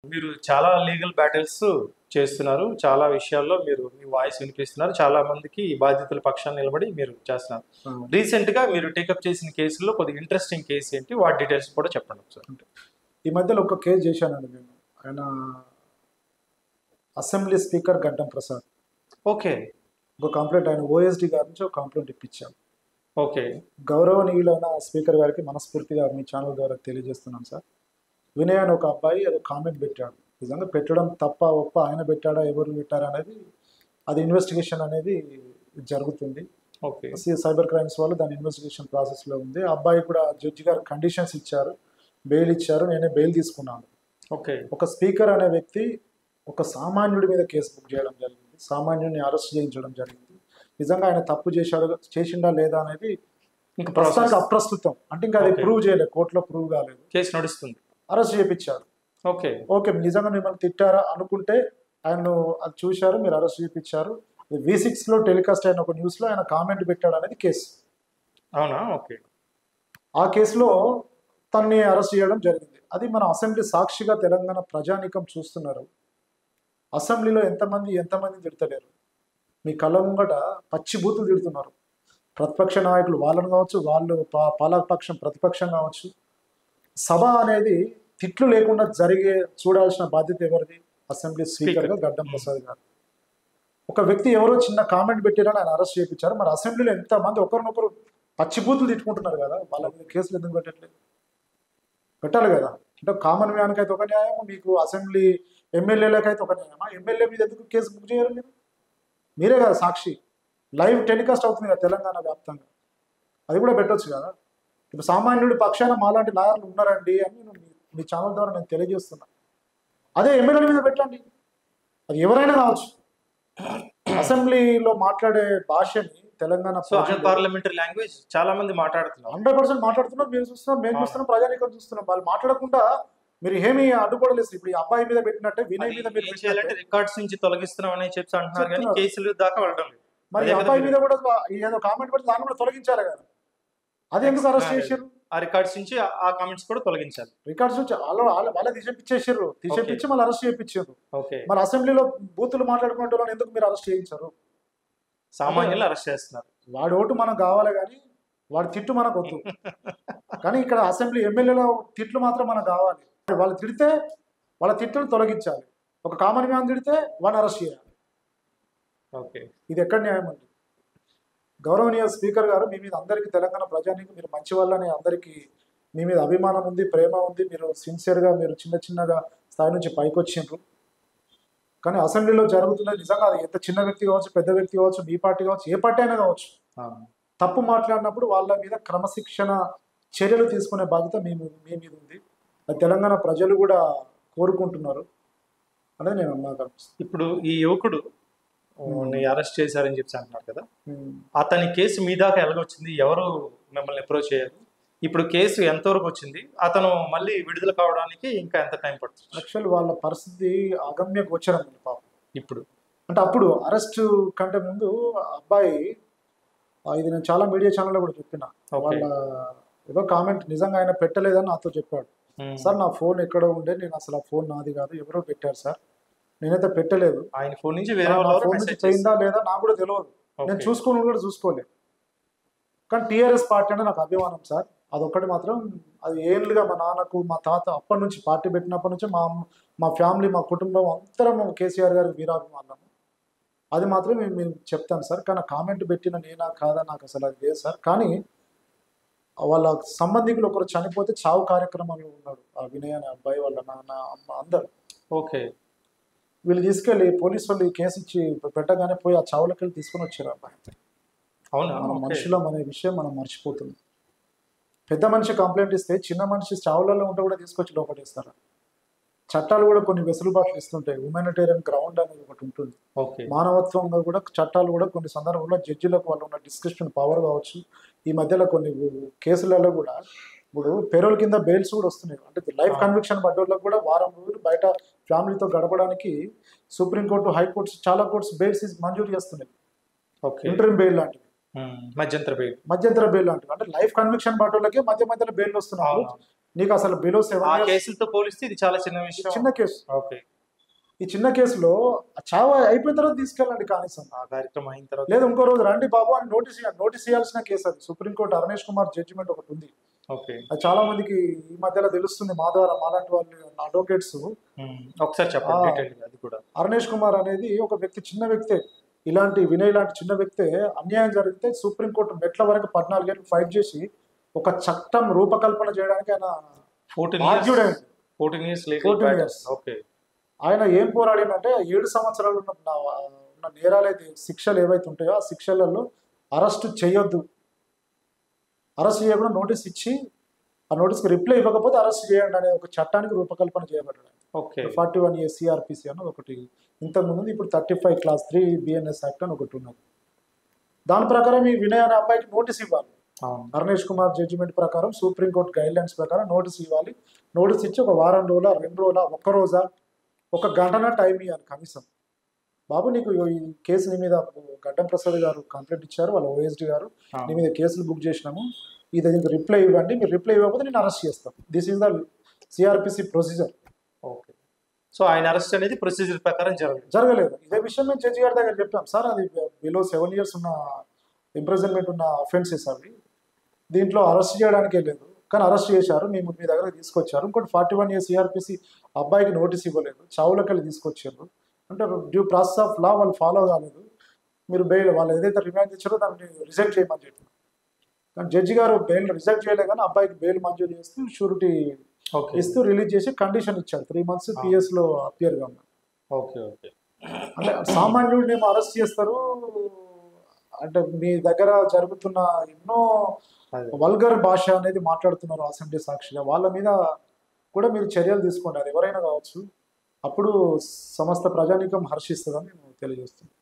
మీరు చాలా legal battles చేస్తున్నారు. చాలా విషయాల్లో మీరు మీ వాయిస్ వినిపిస్తున్నారు. చాలా మందికి ఈ బాధితుల పక్షాన నిలబడి మీరు చేస్తున్నారు. రీసెంట్‌గా మీరు టేకప్ చేసిన కేసుల్లో కొద్దిగా ఇంట్రెస్టింగ్ కేస్ ఏంటి? వాటి డీటెయిల్స్ కూడా చెప్పండి ఒకసారి. ఈ మధ్యలో ఒక కేసు చేశానండి నేను. ఆయన అసెంబ్లీ స్పీకర్ గడ్డం ప్రసాద్. ఓకే. ఒక కంప్లైంట్ ఆయన ఓఎస్డీ గారి నుంచి ఒక కంప్లైంట్ ఇప్పించాను. ఓకే. గౌరవనీయులైన స్పీకర్ గారికి మనస్ఫూర్తిగా మీ ఛానల్ ద్వారా తెలియజేస్తున్నాను సార్. వినయ్ అని ఒక అబ్బాయి ఏదో కామెంట్ పెట్టాడు. నిజంగా పెట్టడం తప్ప ఒప్ప ఆయన పెట్టాడా ఎవరు పెట్టారా అనేది అది ఇన్వెస్టిగేషన్ అనేది జరుగుతుంది. ఓకే. సైబర్ క్రైమ్స్ వాళ్ళు దాని ఇన్వెస్టిగేషన్ ప్రాసెస్లో ఉంది. ఆ అబ్బాయి కూడా జడ్జి గారు కండిషన్స్ ఇచ్చారు, బెయిల్ ఇచ్చారు. నేనే బెయిల్ తీసుకున్నాను. ఓకే. ఒక స్పీకర్ అనే వ్యక్తి ఒక సామాన్యుడి మీద కేసు బుక్ చేయడం జరిగింది. సామాన్యుడిని అరెస్ట్ చేయించడం జరిగింది. నిజంగా ఆయన తప్పు చేసిండా లేదా అనేది ఇంకా ప్రస్తుతానికి అప్రస్తుతం. అంటే ఇంకా అది ప్రూవ్ చేయలేదు, కోర్టులో ప్రూవ్ కాలేదు. కేసు నడుస్తుంది. అరెస్ట్ చేయించారు. ఓకే. ఓకే, నిజంగా మిమ్మల్ని తిట్టారా అనుకుంటే ఆయన్ను అది చూశారు, మీరు అరెస్ట్ చేయించారు. V6లో టెలికాస్ట్ అయిన ఒక న్యూస్లో ఆయన కామెంట్ పెట్టాడు అనేది కేసు. అవునా? ఓకే. ఆ కేసులో తనని అరెస్ట్ చేయడం జరిగింది. అది మన అసెంబ్లీ సాక్షిగా తెలంగాణ ప్రజానీకం చూస్తున్నారు. అసెంబ్లీలో ఎంతమంది తిడతలేరు. మీ కళ్ళ ముంగట పచ్చి బూతులు తిడుతున్నారు. ప్రతిపక్ష నాయకులు వాళ్ళని కావచ్చు, వాళ్ళు పాలకపక్షం ప్రతిపక్షం కావచ్చు. సభ అనేది తిట్లు లేకుండా చూడాల్సిన బాధ్యత ఎవరిది? అసెంబ్లీ స్పీకర్గా గడ్డం ప్రసాద్ గారు. ఒక వ్యక్తి ఎవరో చిన్న కామెంట్ పెట్టారని ఆయన అరెస్ట్ చేయించారు. మరి అసెంబ్లీలో ఎంతమంది ఒకరినొకరు పచ్చిబూతులు తిట్టుకుంటున్నారు కదా, వాళ్ళ మీద కేసులు ఎందుకు పెట్టట్లేదు? పెట్టాలి కదా. అంటే కామన్ మ్యాన్కి అయితే ఒక న్యాయం, మీకు అసెంబ్లీ ఎమ్మెల్యేలకైతే ఒక న్యాయమా? ఎమ్మెల్యే మీద ఎందుకు కేసు బుక్ చేయరు మీరు? మీరే కదా సాక్షి. లైవ్ టెలికాస్ట్ అవుతుంది కదా తెలంగాణ వ్యాప్తంగా, అది కూడా పెట్టవచ్చు కదా. ఇప్పుడు సామాన్యుడి పక్షాన మాలాంటి లాయర్లు ఉన్నారండి అని నేను మీ ఛానల్ ద్వారా నేను తెలియజేస్తున్నా. అదే ఎమ్మెల్యేల మీద పెట్టండి, అది ఎవరైనా కావచ్చు. అసెంబ్లీలో మాట్లాడే భాషని తెలంగాణ పార్లమెంటరీ లాంగ్వేజ్ చాలా మంది మాట్లాడుతున్నారు. 100% మాట్లాడుతున్నారు. మీరు చూస్తున్నాం, మేము చూస్తున్నాం, ప్రజానీకం చూస్తున్నాం. వాళ్ళు మాట్లాడకుండా మీరు ఏమి అడ్డుకోవలేదు. ఇప్పుడు ఈ అబ్బాయి మీద పెట్టినట్టే వినయ్ మీద రికార్డ్స్ నుంచి తొలగిస్తున్నాం అని చెప్పి అంటున్నారు కానీ కేసులు దాకా వెళ్ళడం లేదు. మరి అబ్బాయి మీద కూడా ఏదో కామెంట్ పెడితే దాన్ని కూడా తొలగించాలి కదా. అది ఎందుకు అరెస్ట్ చేశారు? ఆ రికార్డ్స్ నుంచి ఆ కామెంట్స్ కూడా తొలగించాలి. రికార్డ్స్ నుంచి వాళ్ళే తీసేపించేసారు. తీసేపించి మళ్ళీ అరెస్ట్ చేయించారు. ఓకే. మరి అసెంబ్లీలో బూతులు మాట్లాడుకునే వాళ్ళని ఎందుకు మీరు అరెస్ట్ చేయించారు? సామాన్యులు అరెస్ట్ చేస్తున్నారు. వాడి ఓటు మనకు కావాలి కానీ వాడి తిట్టు మనకు వద్దు. కానీ ఇక్కడ అసెంబ్లీ ఎమ్మెల్యేల తిట్లు మాత్రం మనకు కావాలి. వాళ్ళు తిడితే వాళ్ళ తిట్టును తొలగించాలి. ఒక కామన్ మ్యాన్ తిడితే వాడిని అరెస్ట్ చేయాలి. ఓకే. ఇది ఎక్కడ న్యాయం అండి? గౌరవనీయ స్పీకర్ గారు, మీ మీద అందరికీ తెలంగాణ ప్రజానికి మీరు మంచి వాళ్ళని అందరికీ మీ మీద అభిమానం ఉంది, ప్రేమ ఉంది. మీరు సిన్సియర్గా మీరు చిన్నగా స్థాయి నుంచి పైకి వచ్చిండ్రు. కానీ అసెంబ్లీలో జరుగుతున్నది నిజంగా అది ఎంత చిన్న వ్యక్తి కావచ్చు, పెద్ద వ్యక్తి కావచ్చు, మీ పార్టీ కావచ్చు, ఏ పార్టీ అయినా కావచ్చు, తప్పు మాట్లాడినప్పుడు వాళ్ళ మీద క్రమశిక్షణ చర్యలు తీసుకునే బాధ్యత మీ మీద ఉంది. అది తెలంగాణ ప్రజలు కూడా కోరుకుంటున్నారు అనేది నేను నాకు అనిపిస్తుంది. ఇప్పుడు ఈ యువకుడు అరెస్ట్ చేశారని చెప్పి అంటున్నారు కదా, అతని కేసు మీ దాకా ఎలాగొచ్చింది? ఎవరు మిమ్మల్ని అప్రోచ్ అయ్యారు? ఇప్పుడు కేసు ఎంతవరకు వచ్చింది? అతను మళ్ళీ విడుదల కావడానికి ఇంకా ఎంత టైం పడుతుంది? యాక్చువల్ వాళ్ళ పరిస్థితి అగమ్య గోచరం ఉంది పాపం. ఇప్పుడు అంటే అప్పుడు అరెస్ట్ కంటే ముందు అబ్బాయి, ఇది నేను చాలా మీడియా ఛానల్లో కూడా చెప్పిన, వాళ్ళ ఏదో కామెంట్ నిజంగా ఆయన పెట్టలేదని నాతో చెప్పాడు. సార్ నా ఫోన్ ఎక్కడో ఉండే, నేను అసలు ఆ ఫోన్ నాది కాదు, ఎవరో పెట్టారు సార్, నేనైతే పెట్టలేదు. ఆయన ఫోన్ నుంచి పోయిందా లేదా నాకు కూడా తెలియదు, నేను చూసుకోలేదు. కానీ టీఆర్ఎస్ పార్టీ అంటే నాకు అభిమానం సార్. అదొక్కటి మాత్రం, అది ఏళ్ళుగా మా నాన్నకు మా తాత అప్పటి నుంచి పార్టీ పెట్టినప్పటి నుంచి మా ఫ్యామిలీ, మా కుటుంబం అందరం కేసీఆర్ గారికి వీరాభిమానం. అది మాత్రం మేము చెప్తాను సార్. కానీ కామెంట్ పెట్టిన నేనా కాదా నాకు అసలు అది లేదు సార్. కానీ వాళ్ళ సంబంధికులు ఒకరు చనిపోతే చావు కార్యక్రమంలో ఉన్నాడు ఆ వినయ్ అనే అబ్బాయి, వాళ్ళ నాన్న, అమ్మ అందరు. ఓకే. వీళ్ళు తీసుకెళ్ళి పోలీసు వాళ్ళు కేసు ఇచ్చి పెట్టగానే పోయి ఆ చావులకి వెళ్ళి తీసుకొని వచ్చారు అబ్బాయి. అవునా? మన మనుషులం అనే విషయం మనం మర్చిపోతుంది. పెద్ద మనిషి కంప్లైంట్ ఇస్తే చిన్న మనిషి చావులలో ఉంటే కూడా తీసుకొచ్చి లోపలిస్తారు. చట్టాలు కూడా కొన్ని వెసులుబాట్లు ఇస్తుంటాయి. హ్యూమానిటేరియన్ గ్రౌండ్ అనేది ఒకటి ఉంటుంది. మానవత్వంగా కూడా చట్టాలు కూడా కొన్ని సందర్భంలో జడ్జిలకు వాళ్ళు ఉన్న డిస్క్రిప్షన్ పవర్ కావచ్చు. ఈ మధ్యలో కొన్ని కేసులలో కూడా ఇప్పుడు పెరోల్ కింద బెయిల్స్ కూడా వస్తున్నాయి. అంటే లైఫ్ కన్విక్షన్ పడ్డోళ్ళకి కూడా వారం రోజులు బయట ఫ్యామిలీతో గడపడానికి సుప్రీంకోర్టు, హైకోర్టు చాలా కోర్ట్స్ బెయిల్స్ మంజూరు చేస్తున్నాయి. ఇంటరిమ్ బెయిల్ లాంటివి, మధ్యంతర బెయిల్ లాంటివి. అంటే లైఫ్ కన్విక్షన్ పడ్డోళ్ళకి మధ్యలో బెయిల్ వస్తున్నారు. నీకు అసలు బిలో 7 ఆ years కేసులతో పోలిస్తే ఇది చాలా చిన్న విషయం. చిన్న కేసు. ఓకే. ఈ చిన్న కేసులో చావు అయిపోయిన తర్వాత తీసుకెళ్ళండి కనీసం. ఆ కార్యక్రమం అయిన తర్వాత లేదు ఇంకో రోజు రండి బాబు అని నోటీస్ ఇవ్వాల్సిన కేసు అది. సుప్రీంకోర్టు అరుణేష్ కుమార్ జడ్జిమెంట్ ఒకటి ఉంది. ఓకే. అది చాలా మందికి ఈ మధ్యలో తెలుస్తుంది, మా ద్వారా మాలాంటి వాళ్ళు అడ్వకేట్స్. ఒకసారి చెప్పండి డీటెయిల్గా అది కూడా. అరుణేష్ కుమార్ అనేది ఒక వ్యక్తి, చిన్న వ్యక్తే, ఇలాంటి వినయ్ లాంటి చిన్న వ్యక్తే అన్యాయం జరిగితే సుప్రీంకోర్టు మెట్ల వరకు 14 ఏళ్ళు ఫైట్ చేసి ఒక చట్టం రూపకల్పన చేయడానికి ఆయన 14 years legal 14 battle. years. Okay. ఆయన ఏం పోరాడినంటే 7 సంవత్సరాలు ఉన్న నేరాలైతే శిక్షలు ఏవైతే ఉంటాయో ఆ శిక్షలలో అరెస్ట్ చేయొద్దు, అరెస్ట్ చేయకుండా నోటీస్ ఇచ్చి ఆ నోటీస్కి రిప్లై ఇవ్వకపోతే అరెస్ట్ చేయండి అనే ఒక చట్టానికి రూపకల్పన చేయబడ్డాడు. ఓకే. 41A CRPC అన్నది ఒకటి ఇంతకుముందు, ఇప్పుడు 35 Class 3 BNS యాక్ట్ అని ఒకటి ఉన్నది. దాని ప్రకారం ఈ వినయ్ అనే అబ్బాయికి నోటీస్ ఇవ్వాలి. అరుణేష్ కుమార్ జడ్జిమెంట్ ప్రకారం, సుప్రీంకోర్టు గైడ్ లైన్స్ ప్రకారం నోటీస్ ఇవ్వాలి. నోటీస్ ఇచ్చి ఒక వారం రోజుల, 2 రోజుల, 1 రోజా, 1 గంటన టైం ఇవ్వాలి కనీసం. బాబు నీకు ఈ కేసు నీ మీద గడ్డం ప్రసాద్ గారు కంప్లైంట్ ఇచ్చారు, వాళ్ళ OSD గారు, నీ మీద కేసులు బుక్ చేసినాము, ఇది దీనికి రిప్లై ఇవ్వండి, మీరు రిప్లై ఇవ్వకపోతే నేను అరెస్ట్ చేస్తాం. This is the CRPC procedure. Okay. So ఆయన అరెస్ట్ అనేది ప్రొసీజర్ ప్రకారం జరగలేదు. ఇదే విషయం మేము జడ్జి గారి దగ్గర చెప్పాం. సార్ అది బిలో 7 years ఉన్న ఇంప్రిజన్మెంట్ ఉన్న అఫెన్సెస్ అవి, దీంట్లో అరెస్ట్ చేయడానికే లేదు, కానీ అరెస్ట్ చేశారు, మేము మీ దగ్గర తీసుకొచ్చారు. ఇంకోటి 41A CRPC అబ్బాయికి నోటీస్ ఇవ్వలేదు, చావులకెళ్ళి తీసుకొచ్చారు అంటే డ్యూ ప్రాసెస్ ఆఫ్ లా వాళ్ళు ఫాలో కాలేదు. మీరు బెయిల్ వాళ్ళు ఏదైతే రిమాండ్ ఇచ్చారో దాన్ని రిజెక్ట్ చేయమని చెప్పారు. కానీ జడ్జి గారు బెయిల్ రిజెక్ట్ చేయలేదు, కానీ అబ్బాయికి బెయిల్ మంజూరు చేస్తూ షూరిటీ ఇస్తూ రిలీజ్ చేసి కండిషన్ ఇచ్చారు, 3 months PS లో అపియర్ గా ఉన్నారు. ఓకే. ఓకే. అంటే సామాన్యుడిని ఏమో అరెస్ట్ చేస్తారు అంటే మీ దగ్గర జరుగుతున్న ఎన్నో వల్గర్ భాష అనేది మాట్లాడుతున్నారు అసెంబ్లీ సాక్షిగా, వాళ్ళ మీద కూడా మీరు చర్యలు తీసుకోండి, అది ఎవరైనా కావచ్చు. అప్పుడు సమస్త ప్రజానీకం హర్షిస్తుందని నేను తెలియజేస్తున్నాను.